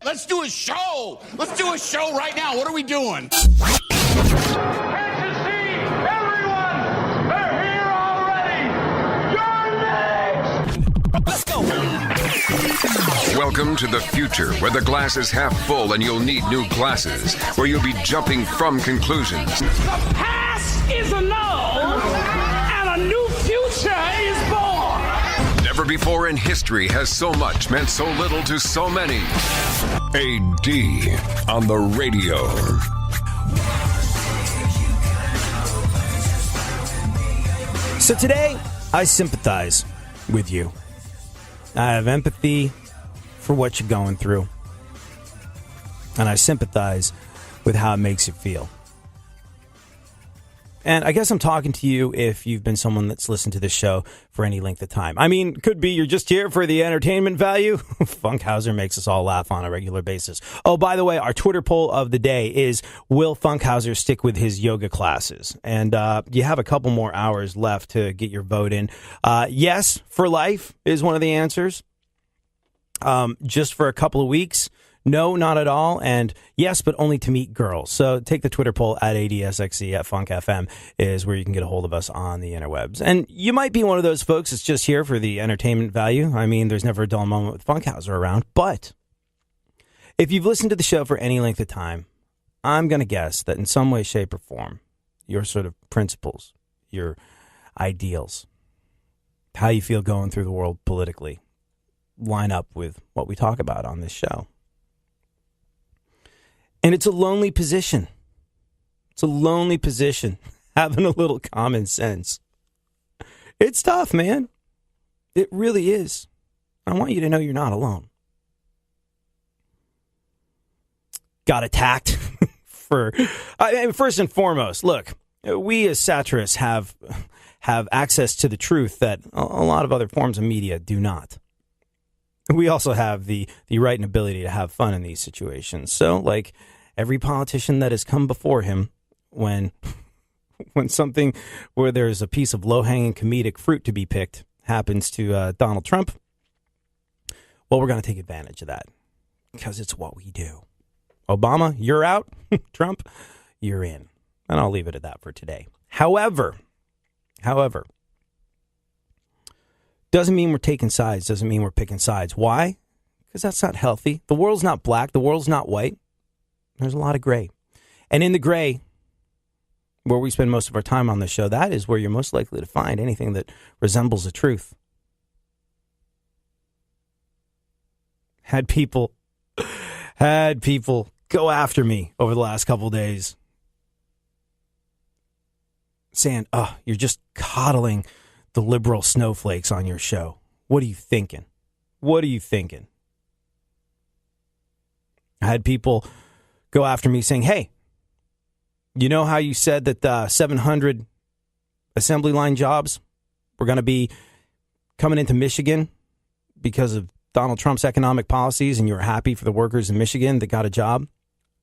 Let's do a show. Let's do a show right now. What are we doing? Welcome to the future, where the glass is half full and you'll need new glasses, where you'll be jumping from conclusions. The past is annulled, and a new future is born. Never before in history has so much meant so little to so many. AD on the radio. So today, I sympathize with you. I have empathy for what you're going through. And I sympathize with how it makes you feel. And I guess I'm talking to you if you've been someone that's listened to this show for any length of time. I mean, could be you're just here for the entertainment value. Funkhauser makes us all laugh on a regular basis. Oh, by the way, our Twitter poll of the day is, will Funkhauser stick with his yoga classes? And you have a couple more hours left to get your vote in. Yes, for life is one of the answers. Just for a couple of weeks. No, not at all. And yes, but only to meet girls. So take the Twitter poll at ADSXE at Funk FM is where you can get a hold of us on the interwebs. And you might be one of those folks that's just here for the entertainment value. I mean, there's never a dull moment with Funkhauser around. But if you've listened to the show for any length of time, I'm going to guess that in some way, shape, or form, your sort of principles, your ideals, how you feel going through the world politically, line up with what we talk about on this show. And it's a lonely position. It's a lonely position, having a little common sense. It's tough, man. It really is. I want you to know you're not alone. Got attacked first and foremost, look, we as satirists have access to the truth that a lot of other forms of media do not. We also have the right and ability to have fun in these situations. So, like every politician that has come before him, when something where there's a piece of low-hanging comedic fruit to be picked happens to Donald Trump, well, we're going to take advantage of that because it's what we do. Obama, you're out. Trump, you're in. And I'll leave it at that for today. However, doesn't mean we're taking sides, doesn't mean we're picking sides. Why? Because that's not healthy. The world's not black, the world's not white. There's a lot of gray. And in the gray, where we spend most of our time on this show, that is where you're most likely to find anything that resembles the truth. Had people go after me over the last couple of days saying, oh, you're just coddling the liberal snowflakes on your show. What are you thinking? What are you thinking? I had people go after me saying, hey, you know how you said that 700 assembly line jobs were going to be coming into Michigan because of Donald Trump's economic policies, and you were happy for the workers in Michigan that got a job?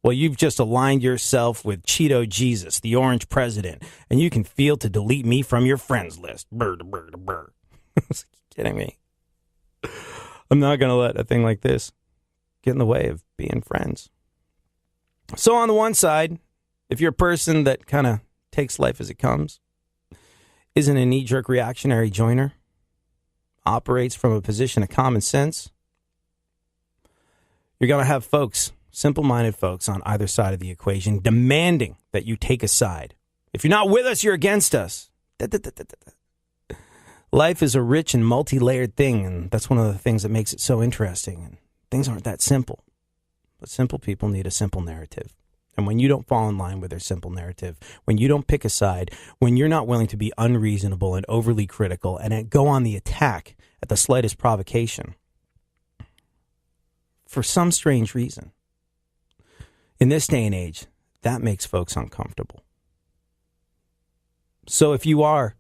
Well, you've just aligned yourself with Cheeto Jesus, the orange president, and you can feel to delete me from your friends list. Brr, brr, brr. Kidding me? I'm not going to let a thing like this get in the way of being friends. So on the one side, if you're a person that kind of takes life as it comes, isn't a knee-jerk reactionary joiner, operates from a position of common sense, you're going to have folks, simple-minded folks on either side of the equation, demanding that you take a side. If you're not with us, you're against us. Life is a rich and multi-layered thing, and that's one of the things that makes it so interesting. And things aren't that simple. But simple people need a simple narrative. And when you don't fall in line with their simple narrative, when you don't pick a side, when you're not willing to be unreasonable and overly critical and go on the attack at the slightest provocation, for some strange reason, in this day and age, that makes folks uncomfortable. So if you are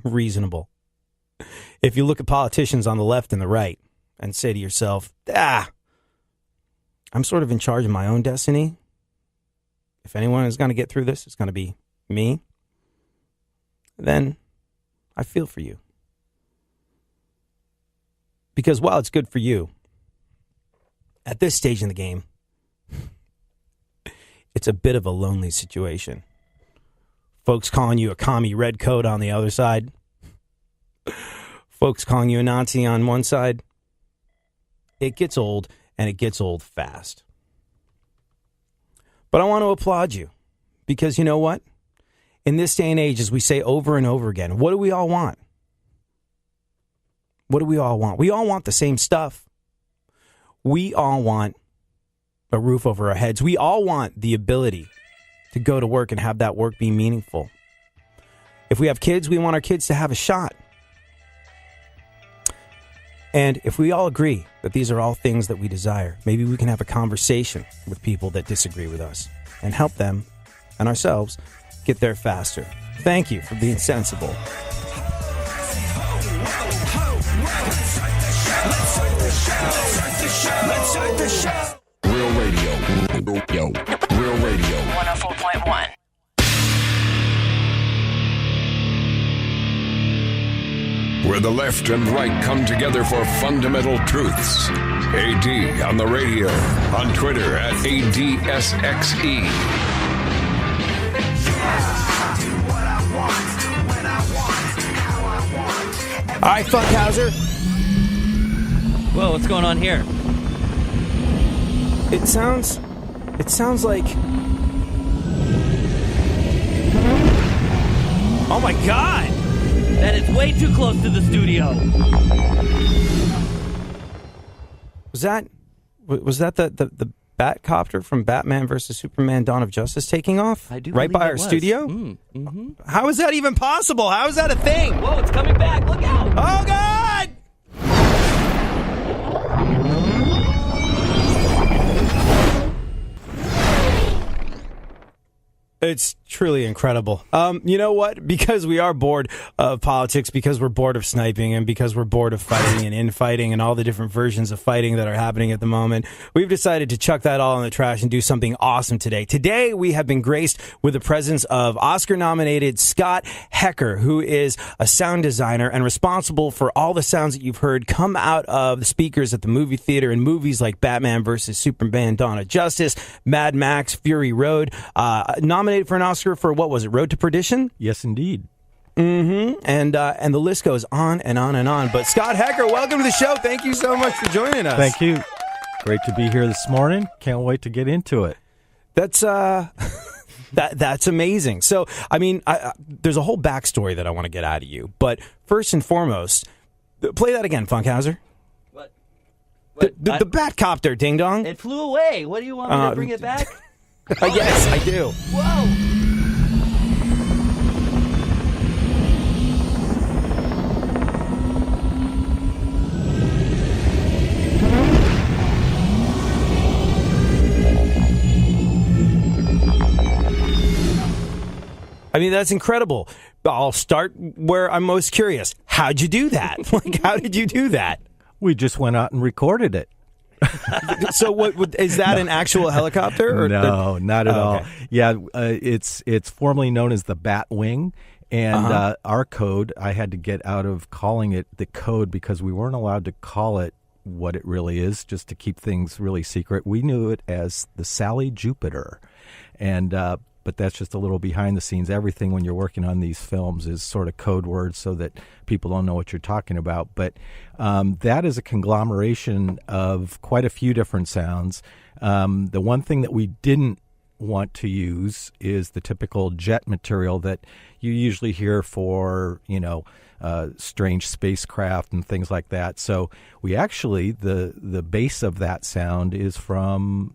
reasonable, if you look at politicians on the left and the right and say to yourself, I'm sort of in charge of my own destiny. If anyone is going to get through this, it's going to be me. Then I feel for you. Because while it's good for you, At this stage in the game, it's a bit of a lonely situation. Folks calling you a commie redcoat on the other side. Folks calling you a Nazi on one side. It gets old, and it gets old fast. But I want to applaud you, because you know what? In this day and age, as we say over and over again, what do we all want? What do we all want? We all want the same stuff. We all want a roof over our heads. We all want the ability to go to work and have that work be meaningful. If we have kids, we want our kids to have a shot. And if we all agree that these are all things that we desire, maybe we can have a conversation with people that disagree with us and help them and ourselves get there faster. Thank you for being sensible. Real radio. Real radio. 104.1. Where the left and right come together for fundamental truths. AD on the radio, on Twitter at ADSXE. All right, Funkhauser. Whoa, what's going on here? It sounds like... Oh my God! That is way too close to the studio. Was that the Batcopter from Batman vs. Superman Dawn of Justice taking off? I do right believe by it our was. studio? Mm-hmm. How is that even possible? How is that a thing? Whoa, it's coming back. Look out. Oh God! It's truly incredible. You know what? Because we are bored of politics, because we're bored of sniping, and because we're bored of fighting and infighting and all the different versions of fighting that are happening at the moment, we've decided to chuck that all in the trash and do something awesome today. Today, we have been graced with the presence of Oscar-nominated Scott Hecker, who is a sound designer and responsible for all the sounds that you've heard come out of the speakers at the movie theater in movies like Batman vs. Superman Dawn of Justice, Mad Max, Fury Road, nominated for an Oscar for, what was it, Road to Perdition? Yes, indeed. Mm-hmm. And the list goes on and on and on. But Scott Hecker, welcome to the show. Thank you so much for joining us. Thank you. Great to be here this morning. Can't wait to get into it. That's that's amazing. So, I mean, there's a whole backstory that I want to get out of you. But first and foremost, play that again, Funkhauser. What? The Batcopter, ding dong. It flew away. What do you want me to bring it back? Yes, I do. Whoa. I mean, that's incredible. I'll start where I'm most curious. How'd you do that? Like, how did you do that? We just went out and recorded it. So, what is that? An actual helicopter? Or no, not at all. Okay. Yeah, it's formerly known as the Batwing, and our code, I had to get out of calling it the code because we weren't allowed to call it what it really is, just to keep things really secret. We knew it as the Sally Jupiter, and but that's just a little behind the scenes. Everything when you're working on these films is sort of code words so that people don't know what you're talking about. But that is a conglomeration of quite a few different sounds. The one thing that we didn't want to use is the typical jet material that you usually hear for, strange spacecraft and things like that. So we actually, the base of that sound is from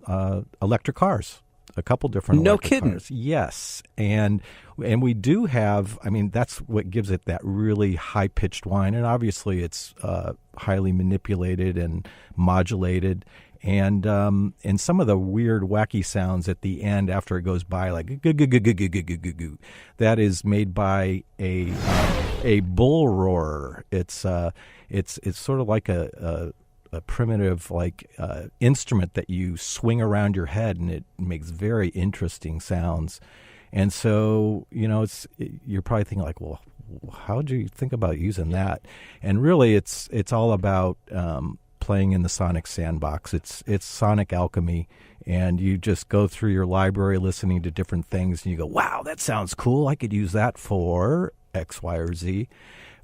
electric cars. A couple different electric cars. Yes. And we do have, I mean, that's what gives it that really high-pitched whine. And obviously it's highly manipulated and modulated. And some of the weird, wacky sounds at the end after it goes by, like goo, that is made by a bull roarer. It's sort of like a primitive instrument that you swing around your head, and it makes very interesting sounds. And so, you're probably thinking like, well, how did you think about using that? And really, it's all about playing in the sonic sandbox. It's sonic alchemy, and you just go through your library listening to different things, and you go, wow, that sounds cool. I could use that for X, Y, or Z.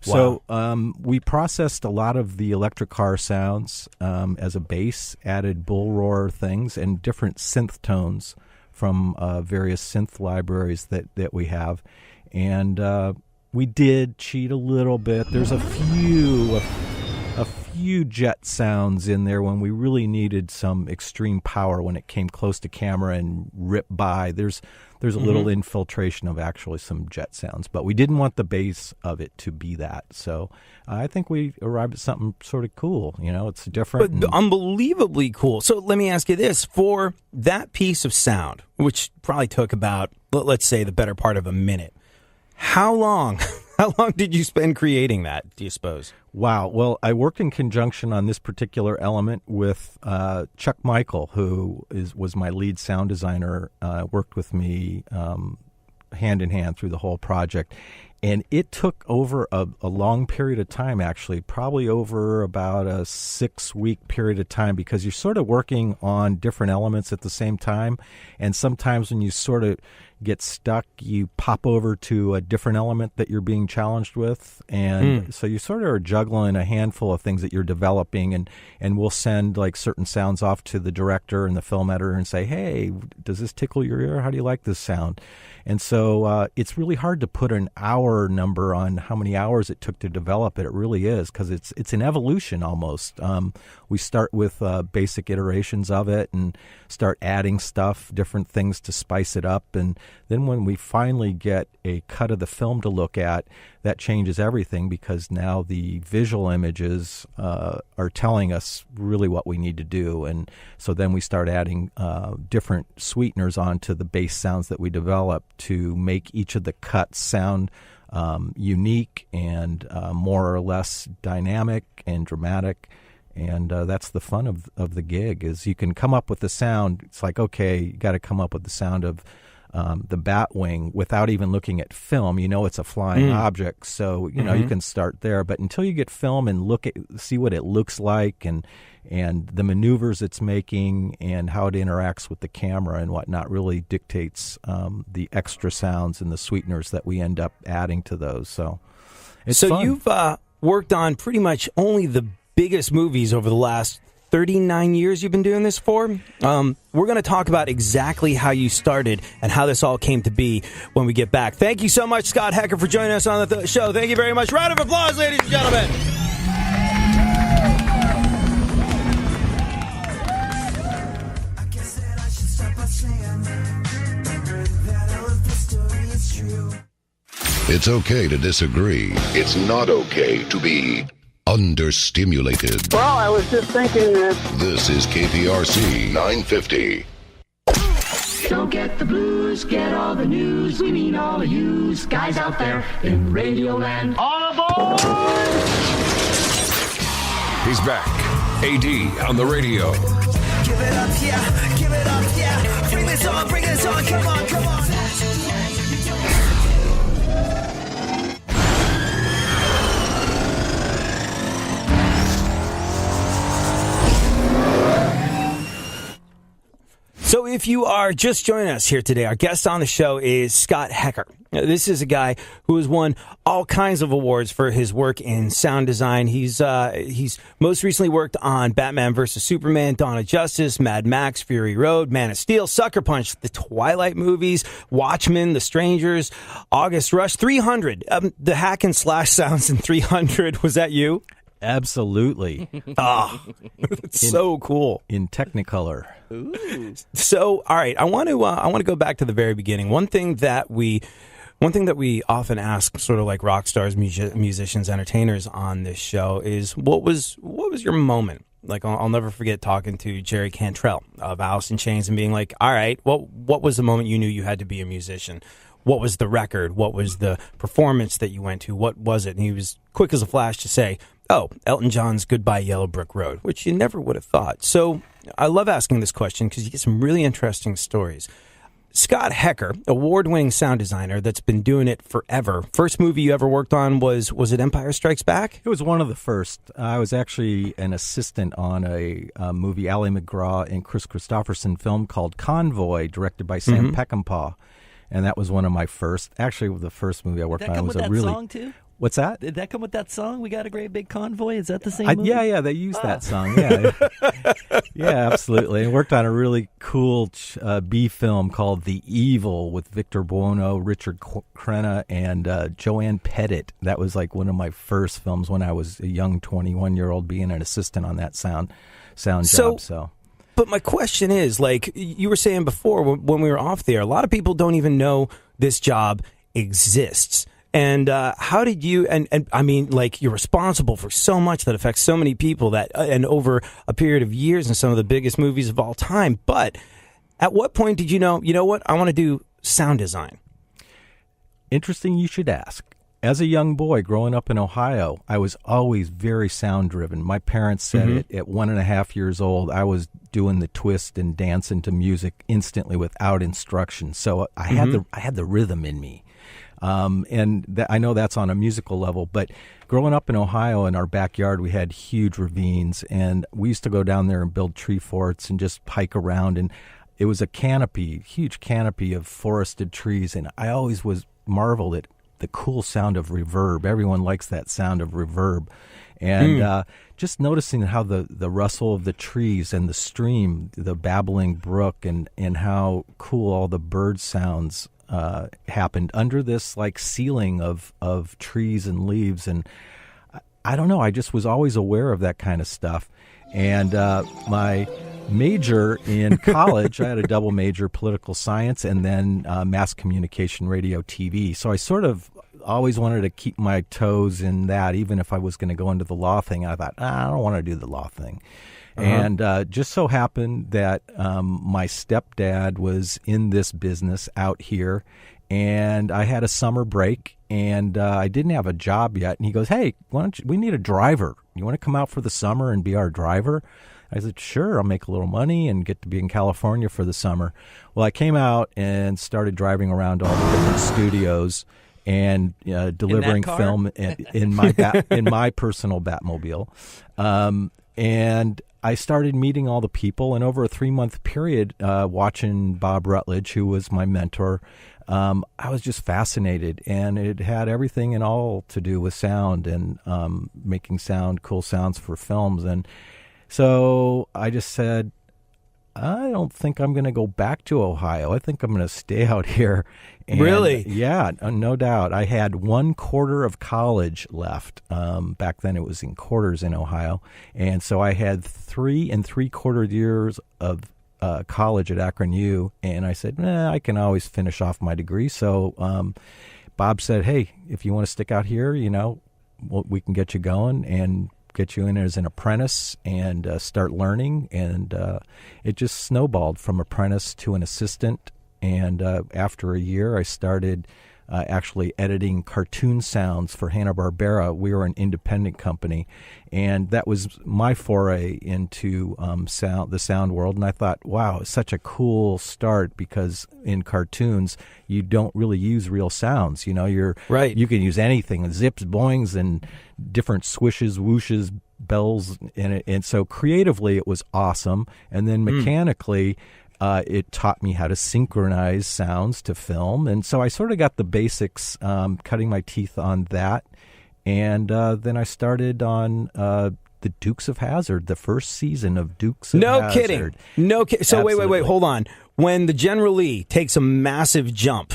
Wow. So we processed a lot of the electric car sounds as a base, added bull roar things, and different synth tones from various synth libraries that we have. And we did cheat a little bit. There's a few jet sounds in there when we really needed some extreme power when it came close to camera and ripped by. There's a little infiltration of actually some jet sounds, but we didn't want the base of it to be that. So I think we arrived at something sort of cool. It's different. But unbelievably cool. So let me ask you this. For that piece of sound, which probably took about, let's say, the better part of a minute, how long did you spend creating that, do you suppose? Wow. Well, I worked in conjunction on this particular element with Chuck Michael, who was my lead sound designer, worked with me hand in hand through the whole project. And it took over a long period of time, actually, probably over about a 6-week period of time, because you're sort of working on different elements at the same time. And sometimes when you sort of get stuck, you pop over to a different element that you're being challenged with. And so you sort of are juggling a handful of things that you're developing. And we'll send like certain sounds off to the director and the film editor and say, hey, does this tickle your ear? How do you like this sound? And so it's really hard to put an hour number on how many hours it took to develop it. It really is, because it's an evolution almost. We start with basic iterations of it and start adding stuff, different things to spice it up. And then when we finally get a cut of the film to look at, that changes everything, because now the visual images are telling us really what we need to do. And so then we start adding different sweeteners onto the base sounds that we develop to make each of the cuts sound unique and more or less dynamic and dramatic. And that's the fun of the gig, is you can come up with the sound. It's like, okay, you got to come up with the sound of the bat wing without even looking at film. It's a flying object, so you can start there. But until you get film and see what it looks like and the maneuvers it's making and how it interacts with the camera and whatnot, really dictates the extra sounds and the sweeteners that we end up adding to those. So it's fun. You've worked on pretty much only the biggest movies over the last 39 years you've been doing this for. We're going to talk about exactly how you started and how this all came to be when we get back. Thank you so much, Scott Hecker, for joining us on the show. Thank you very much. Round of applause, ladies and gentlemen. It's okay to disagree. It's not okay to be understimulated. Well, I was just thinking that. This is KPRC 950. Don't get the blues, get all the news. We mean all of you guys out there in Radio Land. All aboard! He's back. AD on the radio. Give it up, yeah. Give it up, yeah. Bring this on, come on, come on. So if you are just joining us here today, our guest on the show is Scott Hecker. Now, this is a guy who has won all kinds of awards for his work in sound design. He's most recently worked on Batman vs. Superman, Dawn of Justice, Mad Max, Fury Road, Man of Steel, Sucker Punch, the Twilight movies, Watchmen, The Strangers, August Rush, 300. The hack and slash sounds in 300. Was that you? Absolutely. It's so cool. In Technicolor. Ooh. So, all right, I want to go back to the very beginning. One thing that we often ask, sort of like rock stars, musicians, entertainers on this show, is what was your moment? Like, I'll never forget talking to Jerry Cantrell of Alice in Chains and being like, all right, what was the moment you knew you had to be a musician? What was the record? What was the performance that you went to? What was it? And he was quick as a flash to say, oh, Elton John's Goodbye Yellow Brick Road, which you never would have thought. So I love asking this question because you get some really interesting stories. Scott Hecker, award-winning sound designer that's been doing it forever. First movie you ever worked on was it Empire Strikes Back? It was one of the first. I was actually an assistant on a movie Ally McGraw and Chris Christopherson film called Convoy, directed by Sam Peckinpah. And that was one of my first. Actually, the first movie I worked on was a really. Did that come with that song too? What's that? Did that come with that song? We got a great big convoy. Is that the same movie? Yeah, they used that song. Yeah, yeah, absolutely. I worked on a really cool B film called The Evil with Victor Buono, Richard Crenna, and Joanne Pettit. That was like one of my first films when I was a young 21-year-old, being an assistant on that sound job. So. But my question is, like you were saying before when we were off there, a lot of people don't even know this job exists. And how did you, and I mean, like, you're responsible for so much that affects so many people that, and over a period of years in some of the biggest movies of all time. But at what point did you know what, I want to do sound design? Interesting you should ask. As a young boy growing up in Ohio, I was always very sound driven. My parents said it at 1.5 years old. I was doing the twist and dancing to music instantly without instruction. So I had the rhythm in me. And I know that's on a musical level, but growing up in Ohio, in our backyard, we had huge ravines, and we used to go down there and build tree forts and just hike around. And it was a huge canopy of forested trees, and I always was marveled at the cool sound of reverb. Everyone likes that sound of reverb. And just noticing how the rustle of the trees and the stream, the babbling brook, and how cool all the bird sounds happened under this like ceiling of trees and leaves. And I don't know, I just was always aware of that kind of stuff. And my major in college, I had a double major, political science, and then mass communication, radio, TV. So I sort of always wanted to keep my toes in that, even if I was going to go into the law thing. I thought, I don't want to do the law thing. And just so happened that my stepdad was in this business out here, and I had a summer break, and I didn't have a job yet. And he goes, hey, we need a driver. You want to come out for the summer and be our driver? I said, sure, I'll make a little money and get to be in California for the summer. Well, I came out and started driving around all the different studios and delivering film in my personal Batmobile. And I started meeting all the people, and over a 3-month period, watching Bob Rutledge, who was my mentor, I was just fascinated, and it had everything and all to do with sound and making cool sounds for films. And so I just said, I don't think I'm going to go back to Ohio. I think I'm going to stay out here. And, really? Yeah, no doubt. I had 1/4 of college left. Back then it was in quarters in Ohio. And so I had 3 3/4 years of college at Akron U. And I said, I can always finish off my degree. So Bob said, hey, if you want to stick out here, we can get you going and get you in as an apprentice and start learning. And it just snowballed from apprentice to an assistant. And after a year, I started actually editing cartoon sounds for Hanna-Barbera. We were an independent company, and that was my foray into the sound world. And I thought, wow, it's such a cool start, because in cartoons you don't really use real sounds. You're right. You can use anything, zips, boings, and different swishes, whooshes, bells, and so creatively it was awesome. And then mechanically, it taught me how to synchronize sounds to film. And so I sort of got the basics, cutting my teeth on that. And then I started on the Dukes of Hazzard, the first season of Dukes of Hazzard. No kidding. No kidding. So Absolutely. wait, hold on. When the General Lee takes a massive jump,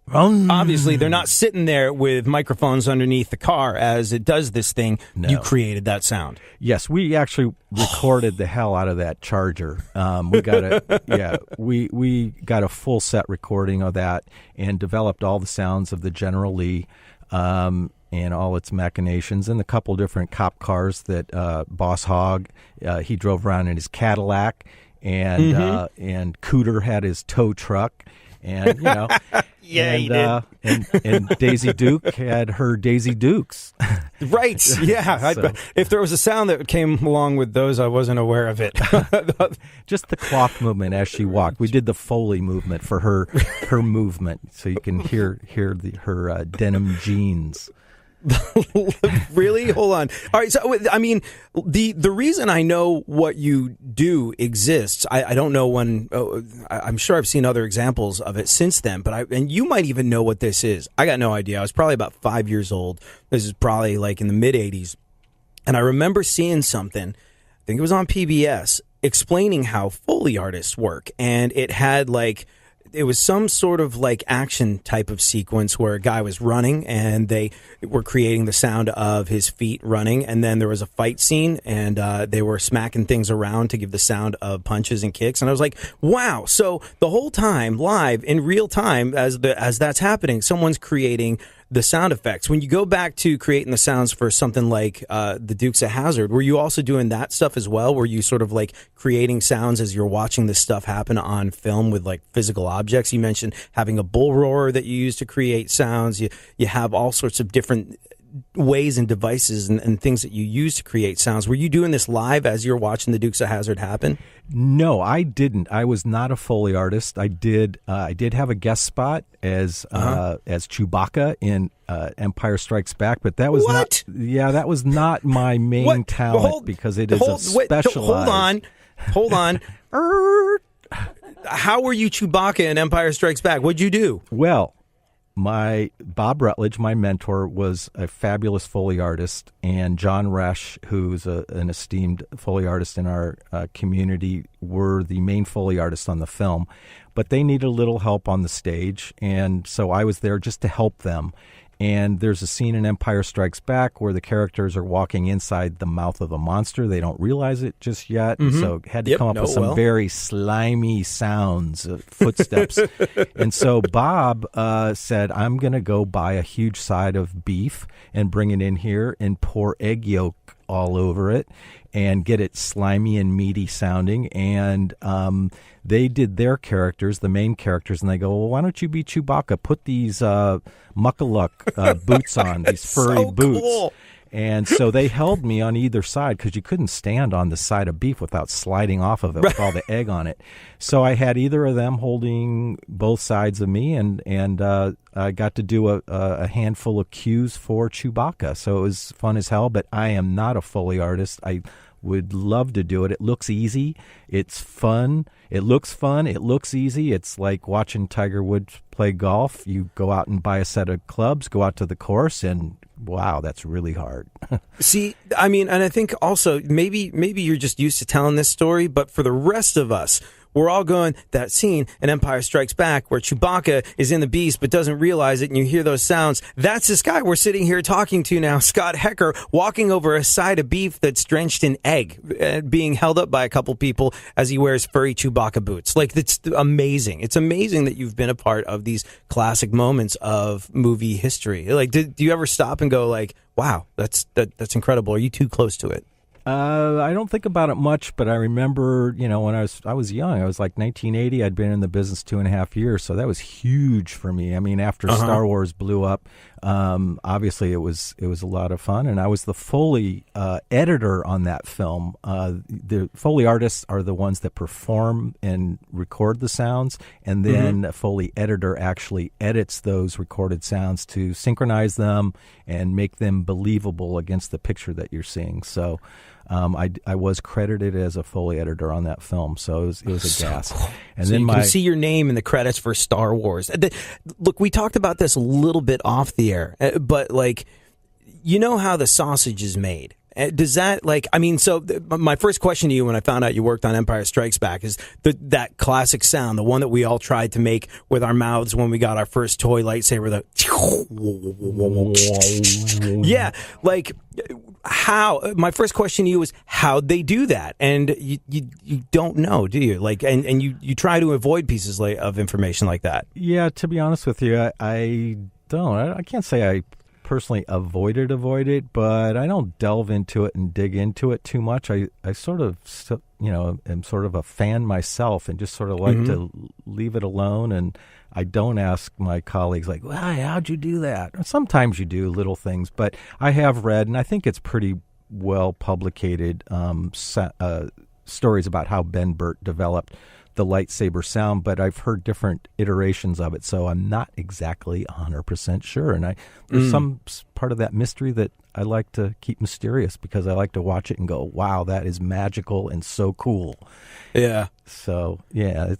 obviously they're not sitting there with microphones underneath the car as it does this thing. No. You created that sound. Yes, we actually recorded the hell out of that Charger. We got a full set recording of that and developed all the sounds of the General Lee and all its machinations, and the couple different cop cars that Boss Hogg, he drove around in his Cadillac, and Cooter had his tow truck. And, Yeah, he did. And Daisy Duke had her Daisy Dukes. Right. Yeah. So- if there was a sound that came along with those, I wasn't aware of it. Just the cloth movement as she walked. We did the Foley movement for her movement, so you can hear her denim jeans. Really? Hold on. All right. So, I mean, the reason I know what you do exists, I don't know when. I'm sure I've seen other examples of it since then, but and you might even know what this is. I got no idea. I was probably about 5 years old. This is probably like in the mid 80s. And I remember seeing something, I think it was on PBS, explaining how Foley artists work. And it had it was some sort of action type of sequence where a guy was running and they were creating the sound of his feet running. And then there was a fight scene and they were smacking things around to give the sound of punches and kicks. And I was like, wow. So the whole time live in real time as that's happening, someone's creating the sound effects. When you go back to creating the sounds for something like the Dukes of Hazzard, were you also doing that stuff as well? Were you sort of creating sounds as you're watching this stuff happen on film with physical objects? You mentioned having a bull roarer that you use to create sounds. You have all sorts of different ways and devices and things that you use to create sounds. Were you doing this live as you're watching the Dukes of Hazzard happen? No, I didn't. I was not a Foley artist. I did have a guest spot as Chewbacca in Empire Strikes Back, but that was what? That was not my main talent because it is specialized. Hold on. How were you Chewbacca in Empire Strikes Back? What'd you do? Well, Bob Rutledge, my mentor, was a fabulous Foley artist, and John Resch, who's an esteemed Foley artist in our community, were the main Foley artists on the film. But they needed a little help on the stage, and so I was there just to help them. And there's a scene in Empire Strikes Back where the characters are walking inside the mouth of a monster. They don't realize it just yet, so had to come up with some very slimy sounds, footsteps. And so Bob said, I'm going to go buy a huge side of beef and bring it in here and pour egg yolk all over it and get it slimy and meaty sounding. And they did their characters, the main characters, and they go, well, why don't you be Chewbacca? Put these muckaluck boots on, these furry boots. Cool. And so they held me on either side because you couldn't stand on the side of beef without sliding off of it with all the egg on it. So I had either of them holding both sides of me, and I got to do a handful of cues for Chewbacca. So it was fun as hell, but I am not a Foley artist. I would love to do it. It looks easy. It's fun. It looks fun. It looks easy. It's like watching Tiger Woods play golf. You go out and buy a set of clubs, go out to the course, and wow, that's really hard. See, I mean, and I think also maybe you're just used to telling this story, but for the rest of us, we're all going, that scene in Empire Strikes Back where Chewbacca is in the beast but doesn't realize it, and you hear those sounds. That's this guy we're sitting here talking to now, Scott Hecker, walking over a side of beef that's drenched in egg, being held up by a couple people as he wears furry Chewbacca boots. It's amazing. It's amazing that you've been a part of these classic moments of movie history. Do you ever stop and go wow, that's incredible? Are you too close to it? I don't think about it much, but I remember, when I was young, I was 1980. I'd been in the business 2.5 years, so that was huge for me. I mean, after Star Wars blew up, obviously it was a lot of fun, and I was the Foley editor on that film. The Foley artists are the ones that perform and record the sounds, and then a Foley editor actually edits those recorded sounds to synchronize them and make them believable against the picture that you're seeing. So I was credited as a Foley editor on that film, so it was a gas. Cool. And so then you can see your name in the credits for Star Wars. Look, we talked about this a little bit off the air, but you know how the sausage is made. Does that my first question to you when I found out you worked on Empire Strikes Back is that classic sound, the one that we all tried to make with our mouths when we got our first toy lightsaber, how, my first question to you was, how'd they do that? And you don't know, do you? And you try to avoid pieces of information like that. Yeah, to be honest with you, I don't. I can't say I personally avoid it, but I don't delve into it and dig into it too much. I sort of, am sort of a fan myself and just sort of like to leave it alone. And I don't ask my colleagues like, "Well, how'd you do that?" Or sometimes you do little things, but I have read, and I think it's pretty well publicated, stories about how Ben Burt developed the lightsaber sound, but I've heard different iterations of it, so I'm not exactly 100% sure. And there's some part of that mystery that I like to keep mysterious because I like to watch it and go, wow, that is magical and so cool. Yeah. So, yeah.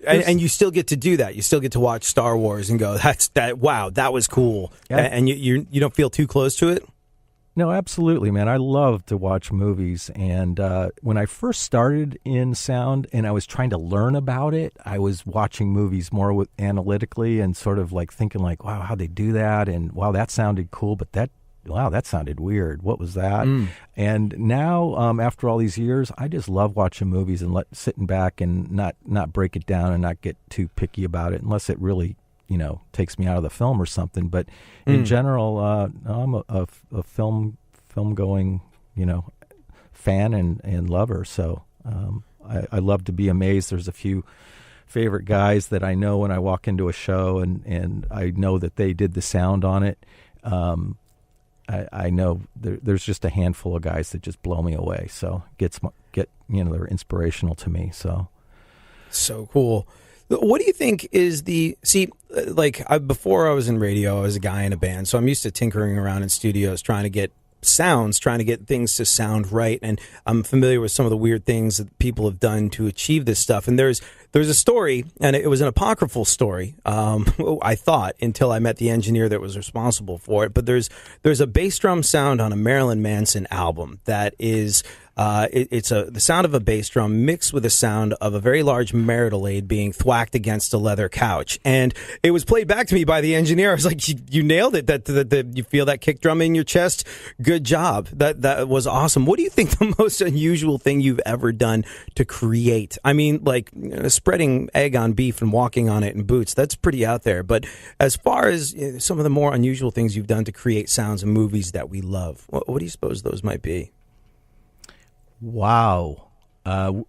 And you still get to do that. You still get to watch Star Wars and go, wow, that was cool. Yeah. And you don't feel too close to it? No, absolutely, man. I love to watch movies. And when I first started in sound and I was trying to learn about it, I was watching movies more analytically and sort of like thinking like, wow, how'd they do that? And wow, that sounded cool, but that sounded weird. What was that? And now, after all these years, I just love watching movies and sitting back and not break it down and not get too picky about it unless it really takes me out of the film or something. But in general, I'm a film going, fan and lover. So I love to be amazed. There's a few favorite guys that I know when I walk into a show and I know that they did the sound on it. I know there's just a handful of guys that just blow me away. So they're inspirational to me. So cool. What do you think is before I was in radio, I was a guy in a band, so I'm used to tinkering around in studios trying to get sounds, trying to get things to sound right, and I'm familiar with some of the weird things that people have done to achieve this stuff. And there's a story, and it was an apocryphal story, I thought, until I met the engineer that was responsible for it. But there's a bass drum sound on a Marilyn Manson album that is... it's the sound of a bass drum mixed with the sound of a very large marital aid being thwacked against a leather couch. And it was played back to me by the engineer. I was like, you nailed it. That you feel that kick drum in your chest. Good job. That was awesome. What do you think the most unusual thing you've ever done to create? I mean, like spreading egg on beef and walking on it in boots. That's pretty out there. But as far as some of the more unusual things you've done to create sounds in movies that we love, what do you suppose those might be? Wow.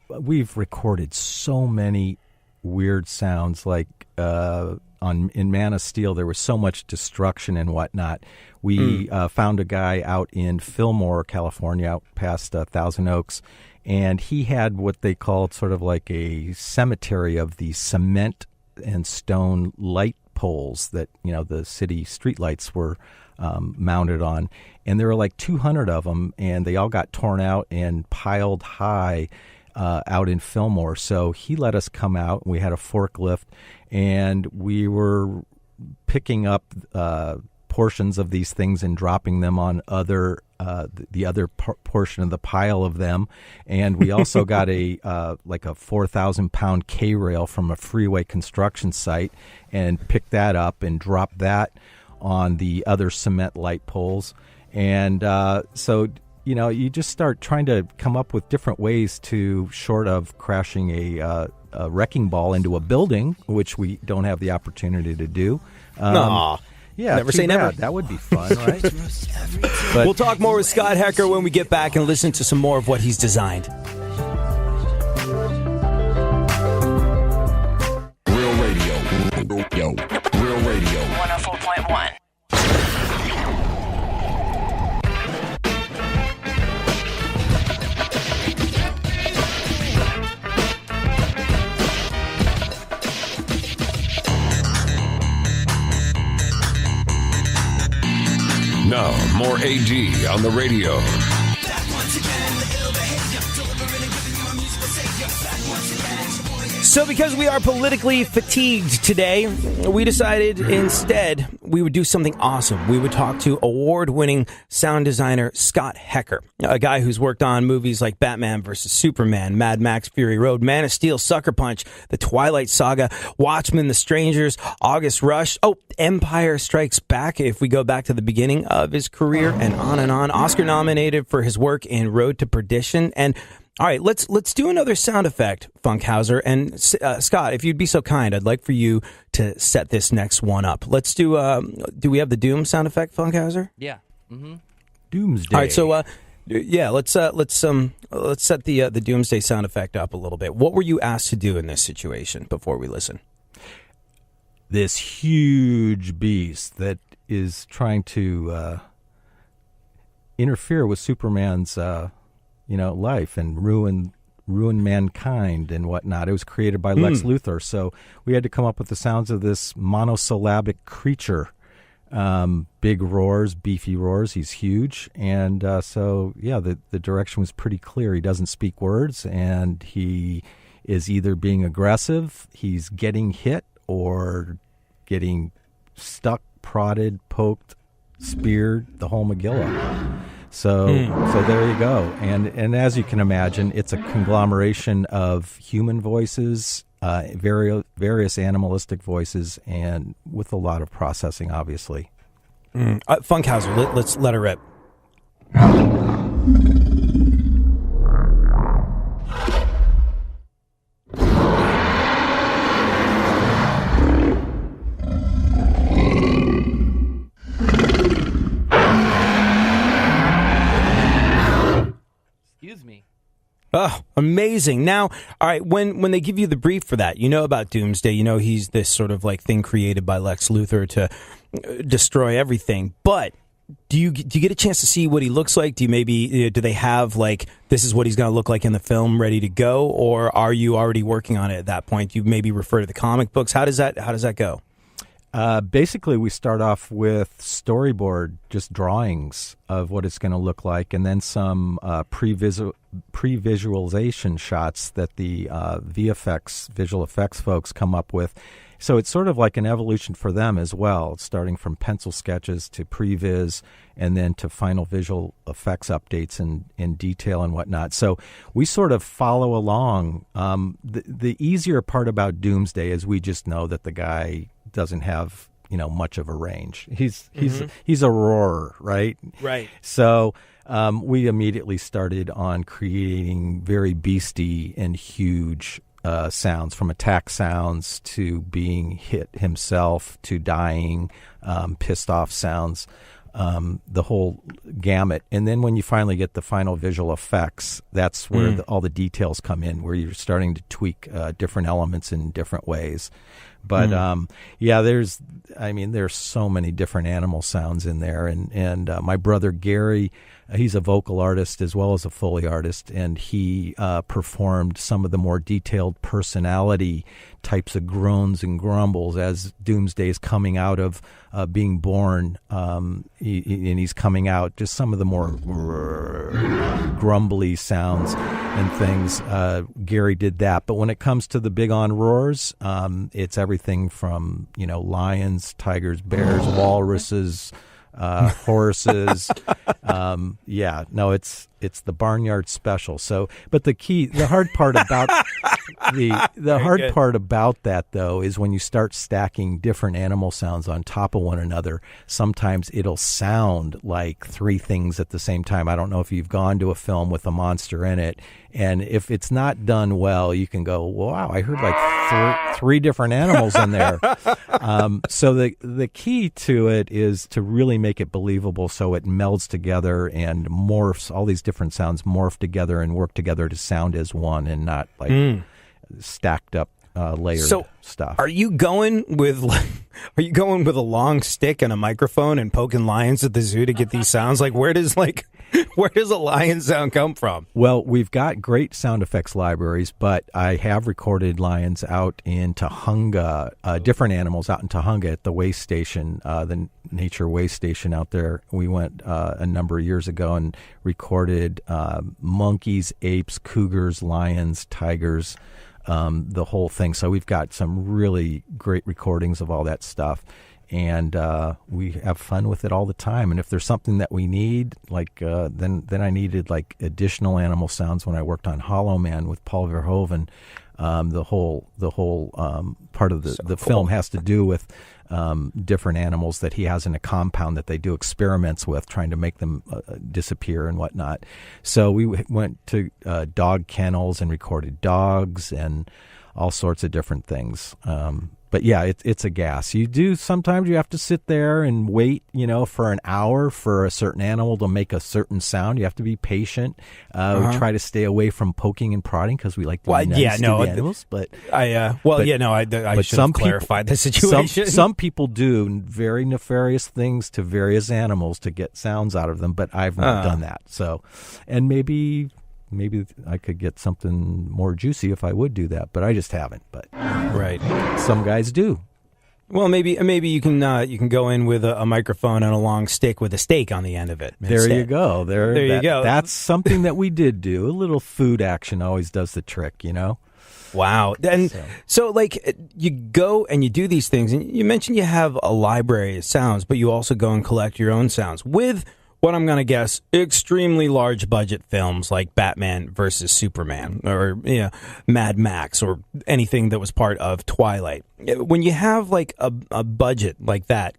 We've recorded so many weird sounds, like in Man of Steel, there was so much destruction and whatnot. We found a guy out in Fillmore, California, out past Thousand Oaks, and he had what they called sort of like a cemetery of the cement and stone light poles that, the city streetlights were mounted on. And there were like 200 of them, and they all got torn out and piled high out in Fillmore. So he let us come out. We had a forklift, and we were picking up portions of these things and dropping them on the other portion of the pile of them. And we also got a 4,000-pound K-rail from a freeway construction site and picked that up and dropped that on the other cement light poles. And so, you just start trying to come up with different ways to, short of crashing a wrecking ball into a building, which we don't have the opportunity to do. Yeah, never say never. That would be fun, right? But we'll talk more with Scott Hecker when we get back and listen to some more of what he's designed. Real radio. Real radio. 104.1. Now, more AD on the radio. So because we are politically fatigued today, we decided instead we would do something awesome. We would talk to award-winning sound designer Scott Hecker, a guy who's worked on movies like Batman vs. Superman, Mad Max Fury Road, Man of Steel, Sucker Punch, The Twilight Saga, Watchmen, The Strangers, August Rush, Empire Strikes Back, if we go back to the beginning of his career, and on. Oscar nominated for his work in Road to Perdition, and All right, let's do another sound effect, Funkhauser. And Scott, if you'd be so kind, I'd like for you to set this next one up. Let's do we have the Doom sound effect, Funkhauser? Yeah. Mm-hmm. Doomsday. All right, so yeah, let's set the Doomsday sound effect up a little bit. What were you asked to do in this situation before we listen? This huge beast that is trying to interfere with Superman's life and ruin mankind and whatnot. It was created by Lex Luthor, so we had to come up with the sounds of this monosyllabic creature. Big roars, beefy roars. He's huge, and the direction was pretty clear. He doesn't speak words, and he is either being aggressive, he's getting hit, or getting stuck, prodded, poked, speared, the whole Megillah. So there you go. And as you can imagine, it's a conglomeration of human voices, various animalistic voices, and with a lot of processing, obviously. Funkhauser, let's let her rip. Excuse me. Oh, amazing. Now, all right, when they give you the brief for that, you know about Doomsday, you know he's this sort of like thing created by Lex Luthor to destroy everything. But do you get a chance to see what he looks like? Do they have like, this is what he's going to look like in the film ready to go? Or are you already working on it at that point? You maybe refer to the comic books. How does that go? Basically, we start off with storyboard, just drawings of what it's going to look like, and then some pre-visualization shots that the VFX, visual effects folks come up with. So it's sort of like an evolution for them as well, starting from pencil sketches to previs and then to final visual effects updates in detail and whatnot. So we sort of follow along. The easier part about Doomsday is we just know that the guy doesn't have much of a range. He's a roarer, right? Right. So we immediately started on creating very beastie and huge sounds, from attack sounds to being hit himself to dying, pissed off sounds, the whole gamut. And then when you finally get the final visual effects, that's where all the details come in, where you're starting to tweak different elements in different ways. But there's so many different animal sounds in there, and my brother Gary, he's a vocal artist as well as a Foley artist, and he performed some of the more detailed personality types of groans and grumbles as Doomsday is coming out of being born, and he's coming out, just some of the more grumbly sounds and things. Gary did that. But when it comes to the big on roars, it's everything from lions, tigers, bears, walruses, horses. It's the Barnyard Special. So, but the hard part about part about that though is when you start stacking different animal sounds on top of one another, sometimes it'll sound like three things at the same time. I don't know if you've gone to a film with a monster in it, and if it's not done well, you can go, wow, I heard like three different animals in there. So the key to it is to really make it believable, so it melds together and morphs. All these different sounds morph together and work together to sound as one, and not like stacked up layered stuff. Are you going with a long stick and a microphone and poking lions at the zoo to get these sounds? Like, where does a lion sound come from? Well, we've got great sound effects libraries, but I have recorded lions out in Tahunga, different animals out in Tahunga at the way station, the nature way station out there. We went a number of years ago and recorded monkeys, apes, cougars, lions, tigers, the whole thing. So we've got some really great recordings of all that stuff. And we have fun with it all the time. And if there's something that we need, like then I needed like additional animal sounds when I worked on Hollow Man with Paul Verhoeven. The whole part of the film has to do with different animals that he has in a compound that they do experiments with, trying to make them disappear and whatnot. So we went to dog kennels and recorded dogs and all sorts of different things. But yeah, it's a gas. Sometimes you have to sit there and wait, for an hour for a certain animal to make a certain sound. You have to be patient. We try to stay away from poking and prodding because we like to be nice to the animals. But I should have clarified the situation. Some people do very nefarious things to various animals to get sounds out of them, but I've not done that. So, and maybe I could get something more juicy if I would do that, but I just haven't. But right, some guys do. Well, maybe you can go in with a microphone and a long stick with a steak on the end of it. There you go. There you go. That's something that we did do. A little food action always does the trick, Wow. And so you go and you do these things, and you mentioned you have a library of sounds, but you also go and collect your own sounds with what I'm going to guess extremely large budget films like Batman versus Superman or Mad Max or anything that was part of Twilight. When you have a budget like that,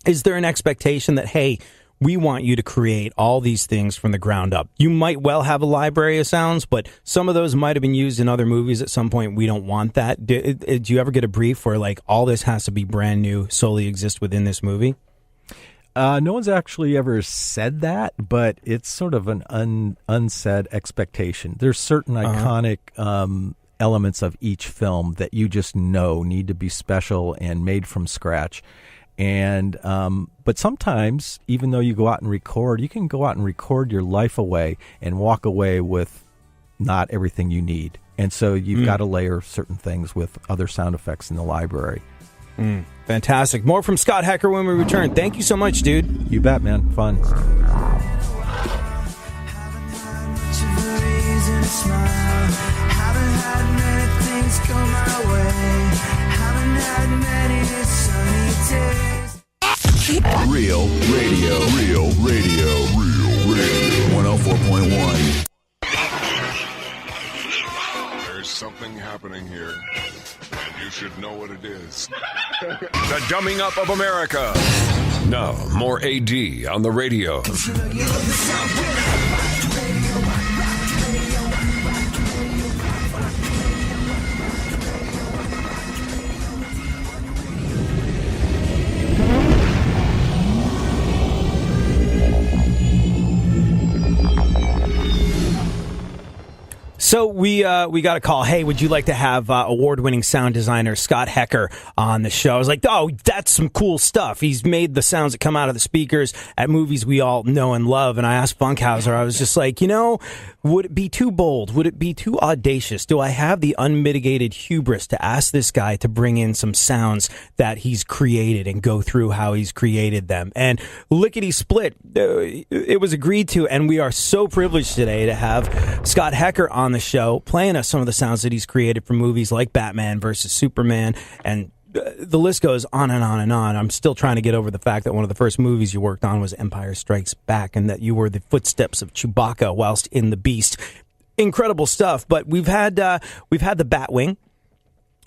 is there an expectation that, hey, we want you to create all these things from the ground up? You might well have a library of sounds, but some of those might have been used in other movies at some point. We don't want that. Do you ever get a brief where all this has to be brand new, solely exist within this movie? No one's actually ever said that, but it's sort of an unsaid expectation. There's certain iconic elements of each film that you just know need to be special and made from scratch. And but sometimes, even though you go out and record, you can go out and record your life away and walk away with not everything you need. And so you've got to layer certain things with other sound effects in the library. Fantastic. More from Scott Hecker when we return. Thank you so much, dude. You bet, man. Fun. Real radio. 104.1. There's something happening here, and you should know what it is. The dumbing up of America. Now, more AD on the radio. So we got a call. Hey, would you like to have award-winning sound designer Scott Hecker on the show? I was like, oh, that's some cool stuff. He's made the sounds that come out of the speakers at movies we all know and love. And I asked Funkhauser, I was just like, would it be too bold? Would it be too audacious? Do I have the unmitigated hubris to ask this guy to bring in some sounds that he's created and go through how he's created them? And lickety-split, it was agreed to, and we are so privileged today to have Scott Hecker on the show playing us some of the sounds that he's created for movies like Batman versus Superman, and the list goes on and on and on. I'm still trying to get over the fact that one of the first movies you worked on was Empire Strikes Back, and that you were the footsteps of Chewbacca whilst in The Beast. Incredible stuff. But we've had the Batwing,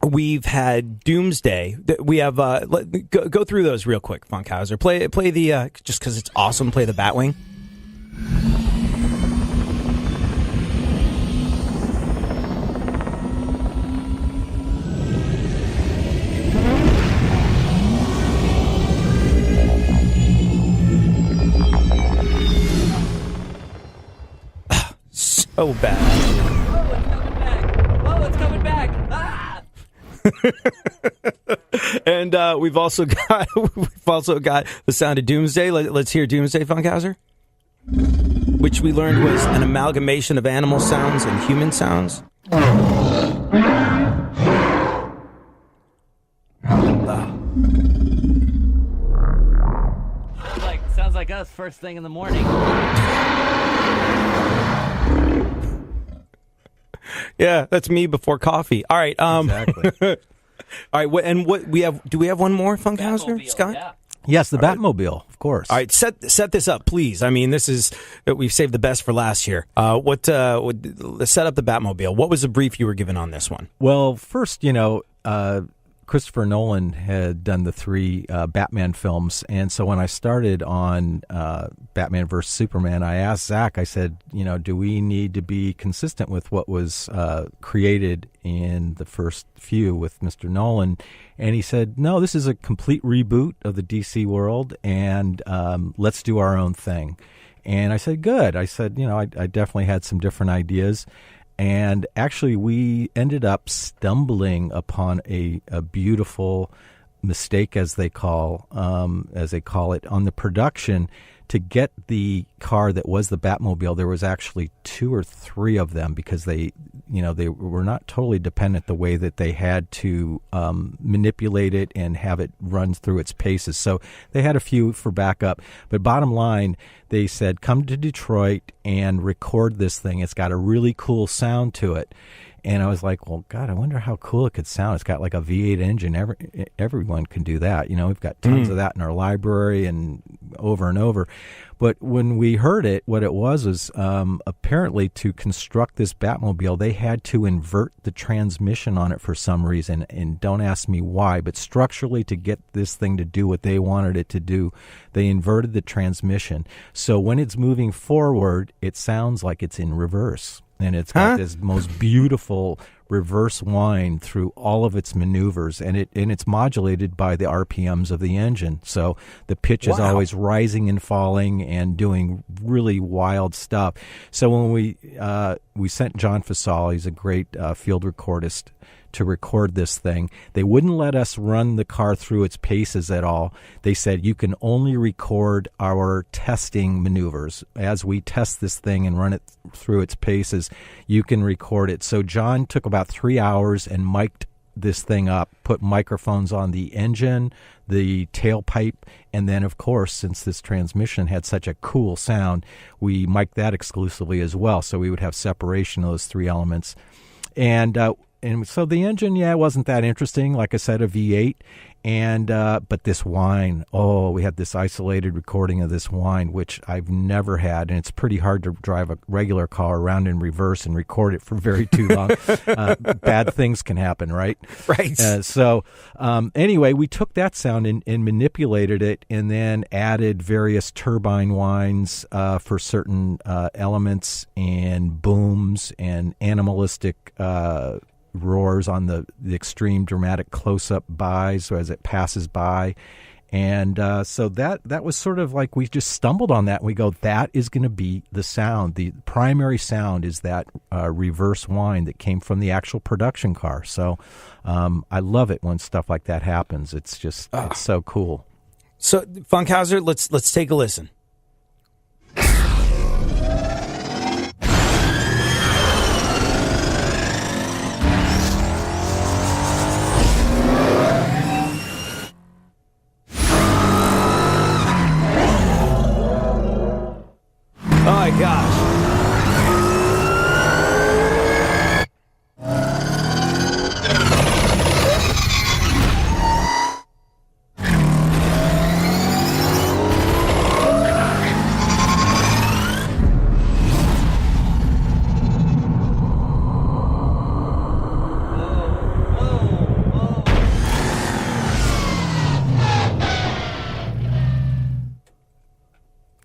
we've had Doomsday. We have go through those real quick, Funkhauser. Play the just because it's awesome. Play the Batwing. So bad. Oh, it's coming back. Ah! And we've also got the sound of Doomsday. Let's hear Doomsday, Funkhauser, which we learned was an amalgamation of animal sounds and human sounds. Sounds like us first thing in the morning. Yeah, that's me before coffee. All right. Exactly. All right. And what we have? Do we have one more, Funkhauser, Scott? Yes, the Batmobile, of course. All right, set this up, please. I mean, we've saved the best for last here. Let's set up the Batmobile. What was the brief you were given on this one? Well, first, Christopher Nolan had done the 3 Batman films, and so when I started on Batman vs. Superman, I asked Zach, I said, do we need to be consistent with what was created in the first few with Mr. Nolan? And he said, no, this is a complete reboot of the DC world, and let's do our own thing. And I said, good. I said, I definitely had some different ideas. And actually, we ended up stumbling upon a beautiful mistake, as they call it, on the production. To get the car that was the Batmobile, there was actually 2 or 3 of them because they were not totally dependent the way that they had to manipulate it and have it run through its paces. So they had a few for backup. But bottom line, they said, come to Detroit and record this thing. It's got a really cool sound to it. And I was like, well, God, I wonder how cool it could sound. It's got like a V8 engine. Everyone can do that. We've got tons of that in our library and over. But when we heard it, what it was apparently to construct this Batmobile, they had to invert the transmission on it for some reason. And don't ask me why, but structurally to get this thing to do what they wanted it to do, they inverted the transmission. So when it's moving forward, it sounds like it's in reverse. And it's got this most beautiful reverse whine through all of its maneuvers, and it's modulated by the RPMs of the engine. So the pitch is always rising and falling and doing really wild stuff. So when we sent John Fasal, he's a great field recordist, to record this thing. They wouldn't let us run the car through its paces at all. They said, you can only record our testing maneuvers. As we test this thing and run it through its paces, you can record it. So John took about 3 hours and mic'd this thing up, put microphones on the engine, the tailpipe, and then, of course, since this transmission had such a cool sound, we mic'd that exclusively as well. So we would have separation of those 3 elements. And so the engine, it wasn't that interesting. Like I said, a V8. But this whine, we had this isolated recording of this whine, which I've never had. And it's pretty hard to drive a regular car around in reverse and record it for very too long. Bad things can happen, right? Right. Anyway, we took that sound and manipulated it and then added various turbine whines for certain elements and booms and animalistic roars on the extreme dramatic close-up buys so as it passes by. And so that was sort of like we just stumbled on that. And we go, that is going to be the sound. The primary sound is that reverse whine that came from the actual production car. So I love it when stuff like that happens. It's just it's so cool. So Funkhauser, let's take a listen. Oh my gosh.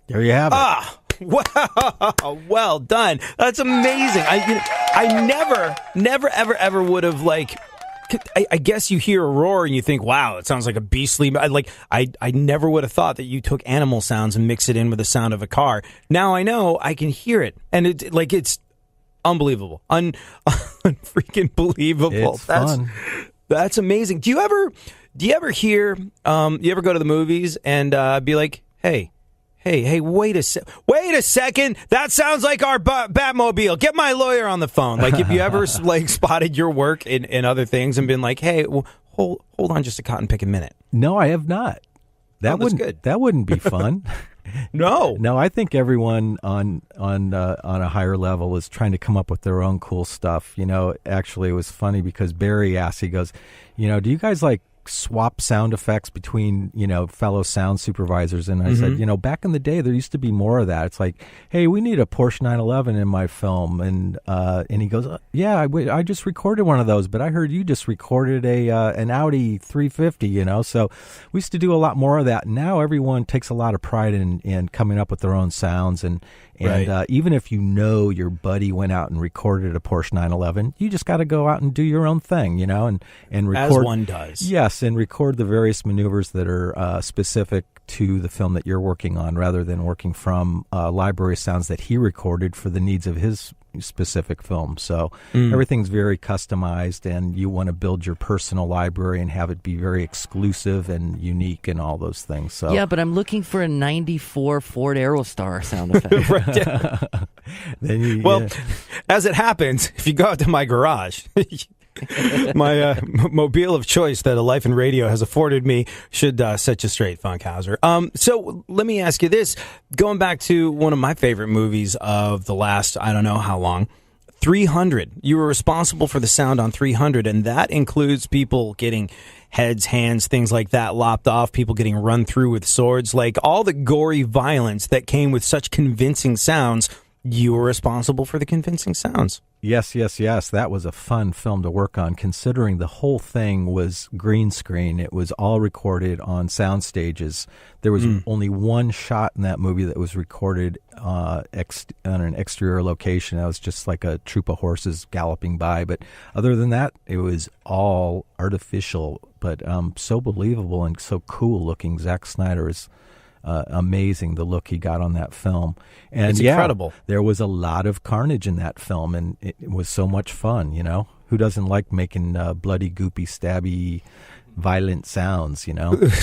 There you have it. Wow, well done. That's amazing. I never, ever would have, like, I guess you hear a roar and you think, wow, it sounds like a beastly, I never would have thought that you took animal sounds and mix it in with the sound of a car. Now I know I can hear it, and it's unbelievable. Unfreaking believable. It's fun. That's amazing. Do you ever hear, you ever go to the movies and be like, hey, wait a second. That sounds like our Batmobile. Get my lawyer on the phone. Like, if you ever spotted your work in other things and been like, hey, well, hold on just a cotton pick a minute. No, I have not. That wouldn't be fun. No, I think everyone on a higher level is trying to come up with their own cool stuff. Actually, it was funny because Barry asked. He goes, do you guys like swap sound effects between, fellow sound supervisors. And I said, back in the day, there used to be more of that. It's like, hey, we need a Porsche 911 in my film. And he goes, yeah, I just recorded one of those, but I heard you just recorded an Audi 350, So we used to do a lot more of that. Now everyone takes a lot of pride in coming up with their own sounds. And even if your buddy went out and recorded a Porsche 911, you just got to go out and do your own thing, and record. As one does. Yes, and record the various maneuvers that are specific to the film that you're working on, rather than working from library sounds that he recorded for the needs of his specific film. So everything's very customized, and you want to build your personal library and have it be very exclusive and unique and all those things. So yeah, but I'm looking for a 94 Ford Aerostar sound effect. As it happens, if you go out to my garage, my mobile of choice that a life in radio has afforded me should set you straight, Funkhauser. So let me ask you this. Going back to one of my favorite movies of the last, I don't know how long, 300. You were responsible for the sound on 300, and that includes people getting heads, hands, things like that lopped off, people getting run through with swords, like all the gory violence that came with such convincing sounds. You were responsible for the convincing sounds. Yes. That was a fun film to work on, considering the whole thing was green screen. It was all recorded on sound stages. There was only one shot in that movie that was recorded on an exterior location. That was just like a troop of horses galloping by. But other than that, it was all artificial, but so believable and so cool looking. Zack Snyder is amazing, the look he got on that film. And it's incredible. There was a lot of carnage in that film, and it was so much fun, Who doesn't like making bloody, goopy, stabby, violent sounds,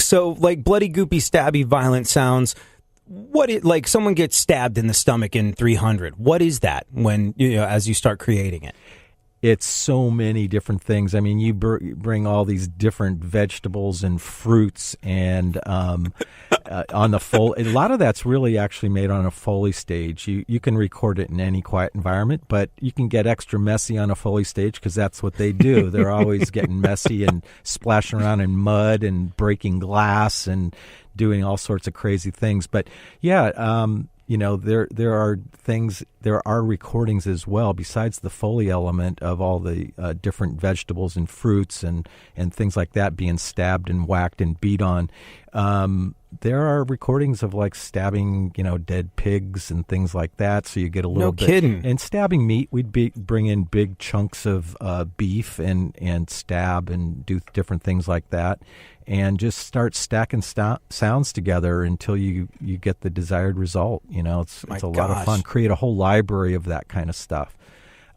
So, like bloody, goopy, stabby, violent sounds, like someone gets stabbed in the stomach in 300. What is that when, as you start creating it? It's so many different things. I mean, you bring all these different vegetables and fruits, and on the a lot of that's really actually made on a Foley stage. You can record it in any quiet environment, but you can get extra messy on a Foley stage because that's what they do. They're always getting messy and splashing around in mud and breaking glass and doing all sorts of crazy things. But yeah, there are recordings as well, besides the Foley element of all the different vegetables and fruits and things like that being stabbed and whacked and beat on. There are recordings of like stabbing, dead pigs and things like that. So you get a little bit. No kidding. And stabbing meat, we'd bring in big chunks of beef and stab and do different things like that. And just start stacking sounds together until you get the desired result. It's a lot of fun. Create a whole library of that kind of stuff.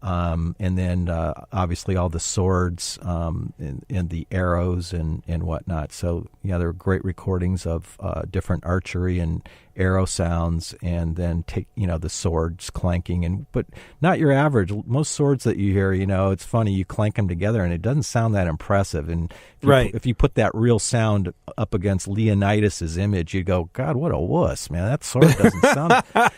And then obviously all the swords and the arrows and whatnot. So, there are great recordings of different archery and arrow sounds, and then take, the swords clanking. But not your average. Most swords that you hear, it's funny, you clank them together and it doesn't sound that impressive. And if you put that real sound up against Leonidas's image, you go, God, what a wuss, man. That sword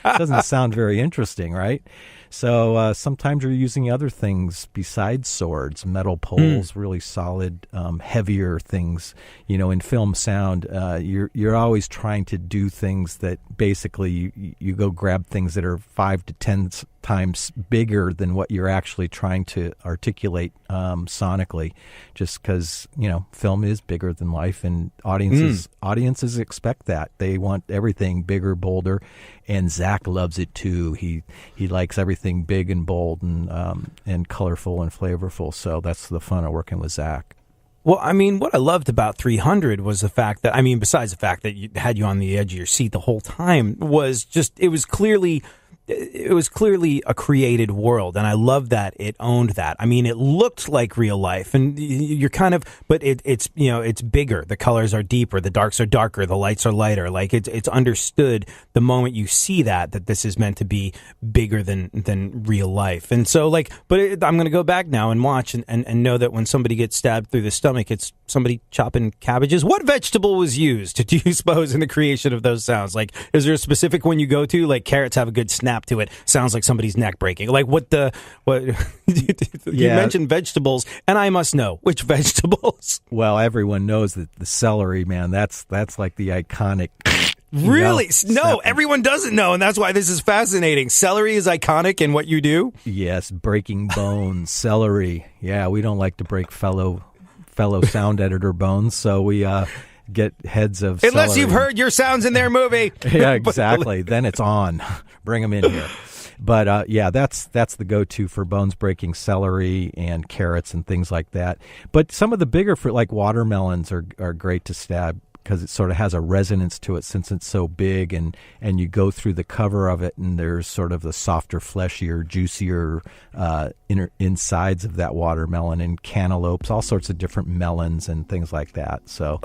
doesn't sound very interesting, right? So sometimes you're using other things besides swords, metal poles, really solid, heavier things. In film sound, you're always trying to do things that basically you go grab things that are 5 to 10 times bigger than what you're actually trying to articulate sonically, just because film is bigger than life, and audiences expect that. They want everything bigger, bolder, and Zach loves it too. He likes everything big and bold and colorful and flavorful. So that's the fun of working with Zach. Well, I mean, what I loved about 300 was the fact that, besides the fact that you had you on the edge of your seat the whole time, was just, it was clearly a created world, and I love that it owned that. It looked like real life, and you're kind of, but it's it's bigger. The colors are deeper, the darks are darker, the lights are lighter. Like it's understood the moment you see that this is meant to be bigger than real life. And so I'm going to go back now and watch and know that when somebody gets stabbed through the stomach, it's somebody chopping cabbages. What vegetable was used, do you suppose, in the creation of those sounds? Like, is there a specific one you go to? Like carrots have a good snap snap to it sounds like somebody's neck breaking. Like what you mentioned vegetables, and I must know which vegetables. Well, everyone knows that the celery, man, that's like the iconic. Really? No, everyone doesn't know, and that's why this is fascinating. Celery is iconic in what you do? Yes, breaking bones, celery. Yeah, we don't like to break fellow sound editor bones, so we get heads of celery. Unless you've heard your sounds in their movie. Yeah, exactly. Then it's on. Bring them in here. But that's the go-to for bones breaking, celery and carrots and things like that. But some of the bigger fruit, like watermelons, are great to stab because it sort of has a resonance to it since it's so big, and you go through the cover of it, and there's sort of the softer, fleshier, juicier insides of that watermelon, and cantaloupes, all sorts of different melons and things like that. So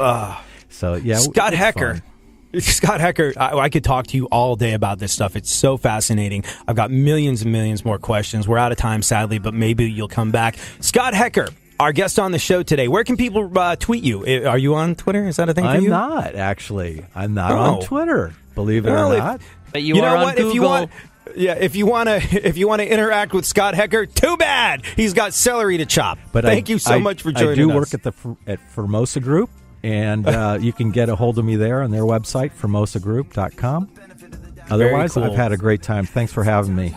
yeah, Scott Hecker. Fun. Scott Hecker, I could talk to you all day about this stuff. It's so fascinating. I've got millions and millions more questions. We're out of time, sadly, but maybe you'll come back. Scott Hecker, our guest on the show today. Where can people tweet you? Are you on Twitter? Is that a thing for you? I'm not, actually. I'm not on Twitter, believe it or not. But you are on Google. If you want to interact with Scott Hecker, too bad. He's got celery to chop. But thank you so much for joining us. I do work at Formosa Group, and you can get a hold of me there on their website, formosagroup.com. Otherwise, cool. I've had a great time. Thanks for having me.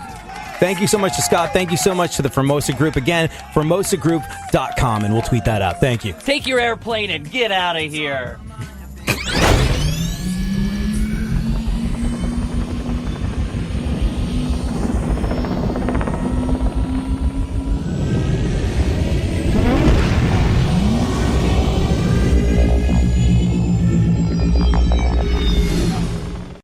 Thank you so much to Scott. Thank you so much to the Formosa Group. Again, formosagroup.com, and we'll tweet that out. Thank you. Take your airplane and get out of here.